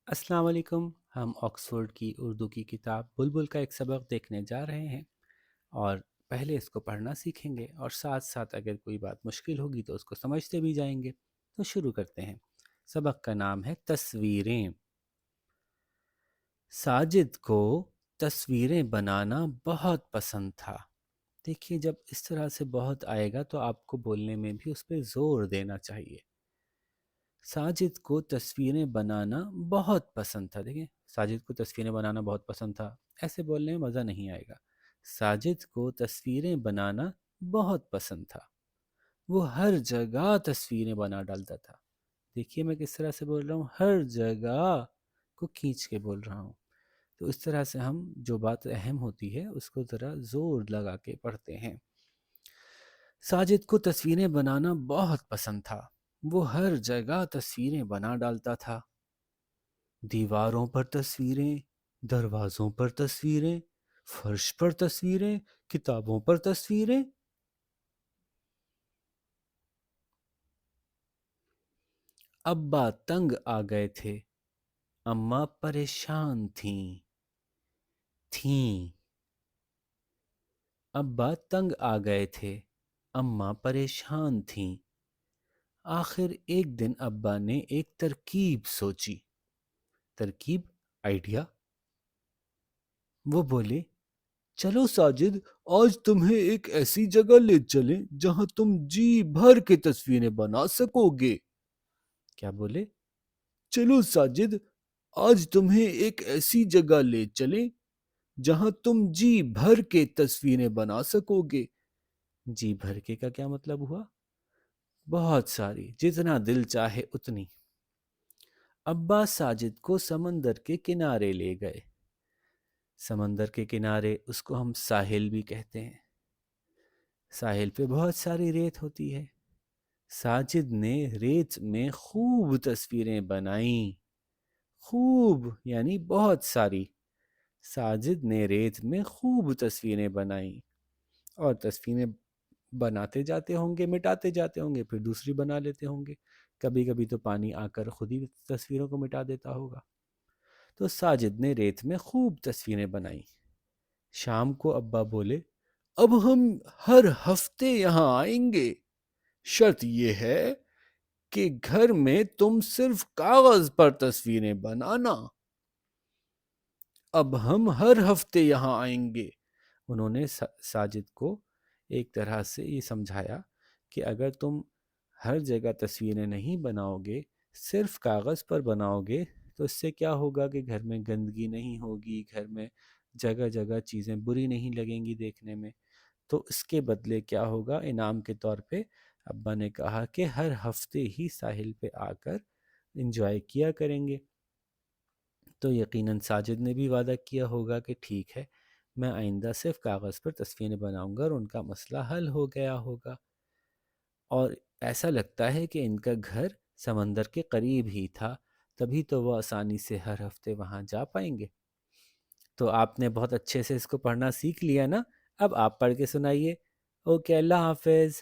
السلام علیکم۔ ہم آکسفورڈ کی اردو کی کتاب بلبل کا ایک سبق دیکھنے جا رہے ہیں، اور پہلے اس کو پڑھنا سیکھیں گے، اور ساتھ ساتھ اگر کوئی بات مشکل ہوگی تو اس کو سمجھتے بھی جائیں گے۔ تو شروع کرتے ہیں۔ سبق کا نام ہے تصویریں۔ ساجد کو تصویریں بنانا بہت پسند تھا۔ دیکھیے، جب اس طرح سے بہت آئے گا تو آپ کو بولنے میں بھی اس پہ زور دینا چاہیے۔ ساجد کو تصویریں بنانا بہت پسند تھا۔ دیکھیں، ساجد کو تصویریں بنانا بہت پسند تھا، ایسے بولنے میں مزہ نہیں آئے گا۔ ساجد کو تصویریں بنانا بہت پسند تھا، وہ ہر جگہ تصویریں بنا ڈالتا تھا۔ دیکھیے میں کس طرح سے بول رہا ہوں، ہر جگہ کو کھینچ کے بول رہا ہوں۔ تو اس طرح سے ہم جو بات اہم ہوتی ہے اس کو ذرا زور لگا کے پڑھتے ہیں۔ ساجد کو تصویریں بنانا بہت پسند تھا، وہ ہر جگہ تصویریں بنا ڈالتا تھا۔ دیواروں پر تصویریں، دروازوں پر تصویریں، فرش پر تصویریں، کتابوں پر تصویریں۔ ابا تنگ آ گئے تھے، اماں پریشان تھیں۔ ابا تنگ آ گئے تھے، اماں پریشان تھیں۔ آخر ایک دن ابا نے ایک ترکیب سوچی۔ ترکیب، آئیڈیا۔ وہ بولے، چلو ساجد، آج تمہیں ایک ایسی جگہ لے چلیں جہاں تم جی بھر کے تصویریں بنا سکو گے۔ کیا بولے؟ چلو ساجد، آج تمہیں ایک ایسی جگہ لے چلیں جہاں تم جی بھر کے تصویریں بنا سکو گے۔ جی بھر کے کا کیا مطلب ہوا؟ بہت ساری، جتنا دل چاہے اتنی۔ ابا ساجد کو سمندر کے کنارے لے گئے۔ سمندر کے کنارے، اس کو ہم ساحل بھی کہتے ہیں۔ ساحل پہ بہت ساری ریت ہوتی ہے۔ ساجد نے ریت میں خوب تصویریں بنائیں۔ خوب یعنی بہت ساری۔ ساجد نے ریت میں خوب تصویریں بنائیں، اور تصویریں بناتے جاتے ہوں گے، مٹاتے جاتے ہوں گے، پھر دوسری بنا لیتے ہوں گے۔ کبھی کبھی تو پانی آ کر خود ہی تصویروں کو مٹا دیتا ہوگا۔ تو ساجد نے ریت میں خوب تصویریں بنائیں۔ شام کو ابا بولے، اب ہم ہر ہفتے یہاں آئیں گے، شرط یہ ہے کہ گھر میں تم صرف کاغذ پر تصویریں بنانا۔ اب ہم ہر ہفتے یہاں آئیں گے۔ انہوں نے ساجد کو ایک طرح سے یہ سمجھایا کہ اگر تم ہر جگہ تصویریں نہیں بناؤ گے، صرف کاغذ پر بناؤ گے، تو اس سے کیا ہوگا کہ گھر میں گندگی نہیں ہوگی، گھر میں جگہ جگہ چیزیں بری نہیں لگیں گی دیکھنے میں۔ تو اس کے بدلے کیا ہوگا؟ انعام کے طور پہ ابا نے کہا کہ ہر ہفتے ہی ساحل پہ آ کر انجوائے کیا کریں گے۔ تو یقیناً ساجد نے بھی وعدہ کیا ہوگا کہ ٹھیک ہے، میں آئندہ صرف کاغذ پر تصویریں بناؤں گا، اور ان کا مسئلہ حل ہو گیا ہوگا۔ اور ایسا لگتا ہے کہ ان کا گھر سمندر کے قریب ہی تھا، تبھی تو وہ آسانی سے ہر ہفتے وہاں جا پائیں گے۔ تو آپ نے بہت اچھے سے اس کو پڑھنا سیکھ لیا نا؟ اب آپ پڑھ کے سنائیے۔ اوکے، اللہ حافظ۔